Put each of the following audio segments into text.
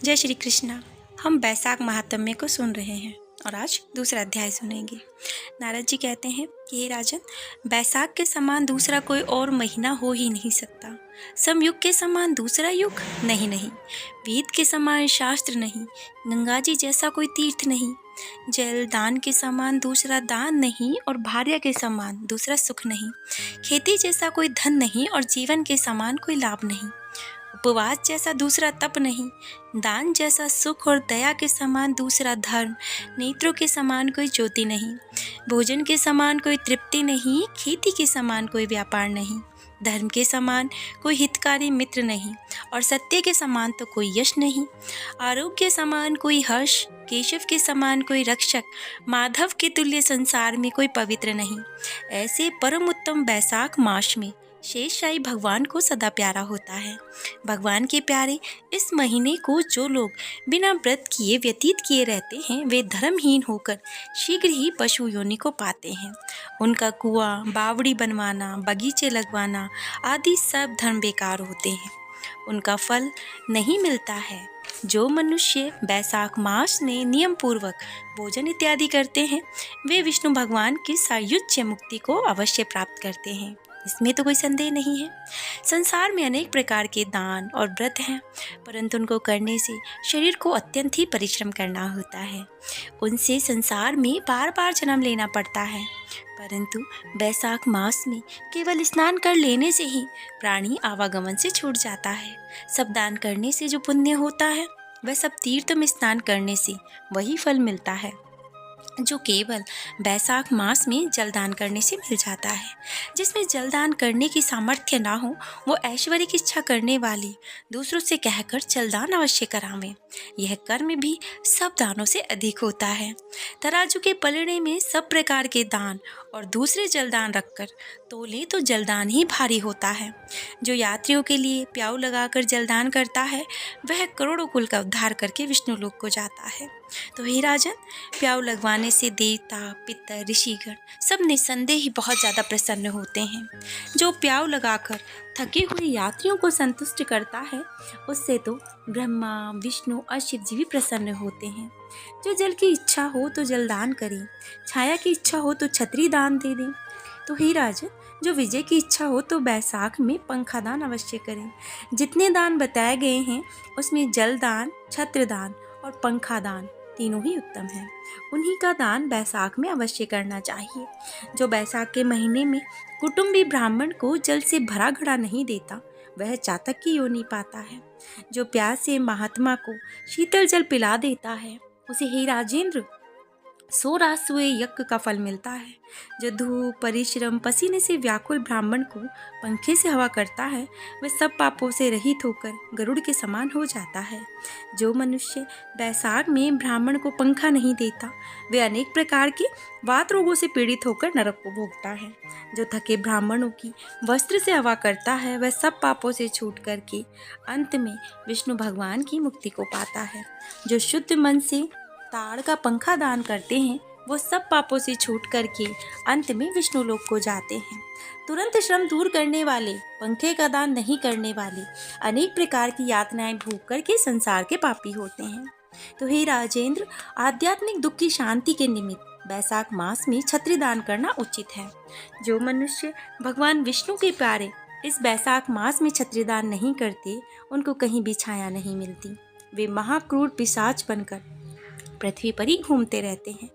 जय श्री कृष्णा। हम बैसाख महात्म्य को सुन रहे हैं और आज दूसरा अध्याय सुनेंगे। नारद जी कहते हैं कि हे राजन, बैसाख के समान दूसरा कोई और महीना हो ही नहीं सकता। समयुग के समान दूसरा युग नहीं, वेद के समान शास्त्र नहीं, गंगा जी जैसा कोई तीर्थ नहीं, जल दान के समान दूसरा दान नहीं और भार्या के समान दूसरा सुख नहीं, खेती जैसा कोई धन नहीं और जीवन के समान कोई लाभ नहीं, उपवास जैसा दूसरा तप नहीं, दान जैसा सुख और दया के समान दूसरा धर्म, नेत्रों के समान कोई ज्योति नहीं, भोजन के समान कोई तृप्ति नहीं, खेती के समान कोई व्यापार नहीं, धर्म के समान कोई हितकारी मित्र नहीं और सत्य के समान तो कोई यश नहीं, आरोग्य के समान कोई हर्ष, केशव के समान कोई रक्षक, माधव के तुल्य संसार में कोई पवित्र नहीं। ऐसे परम उत्तम बैसाख मास में शेषशाही भगवान को सदा प्यारा होता है। भगवान के प्यारे इस महीने को जो लोग बिना व्रत किए व्यतीत किए रहते हैं, वे धर्महीन होकर शीघ्र ही पशु योनि को पाते हैं। उनका कुआं, बावड़ी बनवाना, बगीचे लगवाना आदि सब धर्म बेकार होते हैं, उनका फल नहीं मिलता है। जो मनुष्य बैसाख मास में नियम पूर्वक भोजन इत्यादि करते हैं, वे विष्णु भगवान की सायुज्य मुक्ति को अवश्य प्राप्त करते हैं, इसमें तो कोई संदेह नहीं है। संसार में अनेक प्रकार के दान और व्रत हैं, परंतु उनको करने से शरीर को अत्यंत ही परिश्रम करना होता है। उनसे संसार में बार बार जन्म लेना पड़ता है, परंतु बैसाख मास में केवल स्नान कर लेने से ही प्राणी आवागमन से छूट जाता है। सब दान करने से जो पुण्य होता है, वह सब तीर्थ में स्नान करने से वही फल मिलता है जो केवल बैसाख मास में जलदान करने से मिल जाता है। जिसमें जलदान करने की सामर्थ्य ना हो, वो ऐश्वर्य की इच्छा करने वाले दूसरों से कहकर जलदान अवश्य करावें। यह कर्म भी सब दानों से अधिक होता है। तराजू के पलड़े में सब प्रकार के दान और दूसरे जलदान रखकर तोले तो जलदान ही भारी होता है। जो यात्रियों के लिए प्याऊ लगाकर जलदान करता है, वह करोड़ों कुल का उद्धार करके विष्णु लोक को जाता है। तो हे राजन, प्याऊ लगवाने से देवता, पितर, ऋषिगण सब निसंदेह ही बहुत ज़्यादा प्रसन्न होते हैं। जो प्याऊ लगाकर थके हुए यात्रियों को संतुष्ट करता है, उससे तो ब्रह्मा, विष्णु और शिव जी भी प्रसन्न होते हैं। जो जल की इच्छा हो तो जलदान करें, छाया की इच्छा हो तो छतरी दान दे दें। तो हे राजन, जो विजय की इच्छा हो तो बैसाख में पंखा दान अवश्य करें। जितने दान बताए गए हैं, उसमें जलदान, छत्रदान और पंखा दान तीनों ही उत्तम हैं। उन्हीं का दान बैसाख में अवश्य करना चाहिए। जो बैसाख के महीने में कुटुंबी ब्राह्मण को जल से भरा घड़ा नहीं देता, वह चातक की योनि पाता है। जो प्यासे महात्मा को शीतल जल पिला देता है, उसे हे राजेंद्र 100 रासुए यज्ञ का फल मिलता है। जो धूप, परिश्रम, पसीने से व्याकुल ब्राह्मण को पंखे से हवा करता है, वह सब पापों से रहित होकर गरुड़ के समान हो जाता है। जो मनुष्य बैसाख में ब्राह्मण को पंखा नहीं देता, वे अनेक प्रकार के वात रोगों से पीड़ित होकर नरक को भोगता है। जो थके ब्राह्मणों की वस्त्र से हवा करता है, वह सब पापों से छूट करके अंत में विष्णु भगवान की मुक्ति को पाता है। जो शुद्ध मन से ताड़ का पंखा दान करते हैं, वो सब पापों से छूट करके अंत में विष्णु लोक को जाते हैं। तुरंत श्रम दूर करने वाले, पंखे का दान नहीं करने वाले अनेक प्रकार की यातनाएं भोग करके संसार के पापी होते हैं। तो हे राजेंद्र, आध्यात्मिक दुख की शांति के निमित्त बैसाख मास में छत्री दान करना उचित है। जो मनुष्य भगवान विष्णु के प्यारे इस बैसाख मास में छत्री दान नहीं करते, उनको कहीं भी छाया नहीं मिलती। वे महाक्रूर पिशाच बनकर पृथ्वी पर ही घूमते रहते हैं।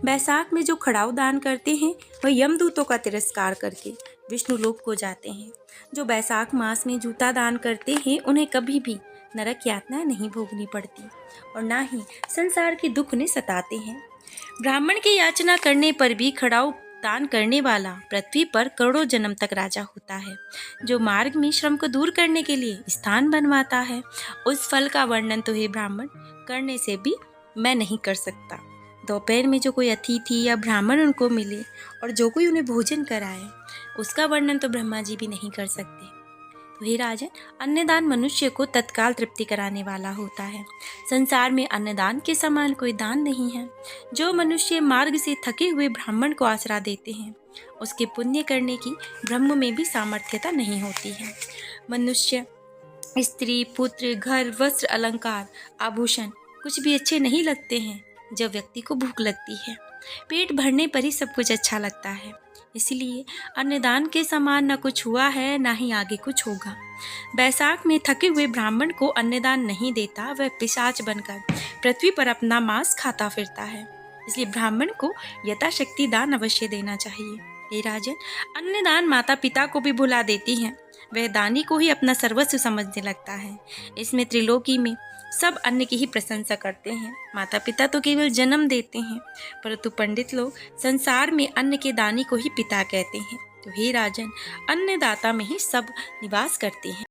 बैसाख में जो खड़ाऊ दान करते हैं, वह यमदूतों का तिरस्कार करके विष्णु लोक को जाते हैं। जो बैसाख मास में जूता दान करते हैं, उन्हें कभी भी नरक यातना नहीं भोगनी पड़ती और ना ही संसार के दुख उन्हें सताते हैं। ब्राह्मण की याचना करने पर भी खड़ाऊ दान करने वाला पृथ्वी पर करोड़ों जन्म तक राजा होता है। जो मार्ग में श्रम को दूर करने के लिए स्थान बनवाता है, उस फल का वर्णन तो हे ब्राह्मण करने से भी मैं नहीं कर सकता। दोपहर में जो कोई अतिथि या ब्राह्मण उनको मिले और जो कोई उन्हें भोजन कराए, उसका वर्णन तो ब्रह्मा जी भी नहीं कर सकते। तो हे राजन, अन्नदान मनुष्य को तत्काल तृप्ति कराने वाला होता है। संसार में अन्नदान के समान कोई दान नहीं है। जो मनुष्य मार्ग से थके हुए ब्राह्मण को आसरा देते हैं, उसके पुण्य करने की ब्रह्म में भी सामर्थ्यता नहीं होती है। मनुष्य स्त्री, पुत्र, घर, वस्त्र, अलंकार, आभूषण कुछ भी अच्छे नहीं लगते हैं जब व्यक्ति को भूख लगती है। पेट भरने पर ही सब कुछ अच्छा लगता है। इसलिए अन्नदान के समान न कुछ हुआ है, ना ही आगे कुछ होगा। बैसाख में थके हुए ब्राह्मण को अन्नदान नहीं देता, वह पिशाच बनकर पृथ्वी पर अपना मांस खाता फिरता है। इसलिए ब्राह्मण को यथाशक्ति दान अवश्य देना चाहिए। हे राजन, अन्नदान माता पिता को भी भुला देती है। वह दानी को ही अपना सर्वस्व समझने लगता है। इसमें त्रिलोकी में सब अन्न की ही प्रशंसा करते हैं। माता पिता तो केवल जन्म देते हैं, परंतु पंडित लोग संसार में अन्न के दानी को ही पिता कहते हैं। तो हे राजन, अन्नदाता में ही सब निवास करते हैं।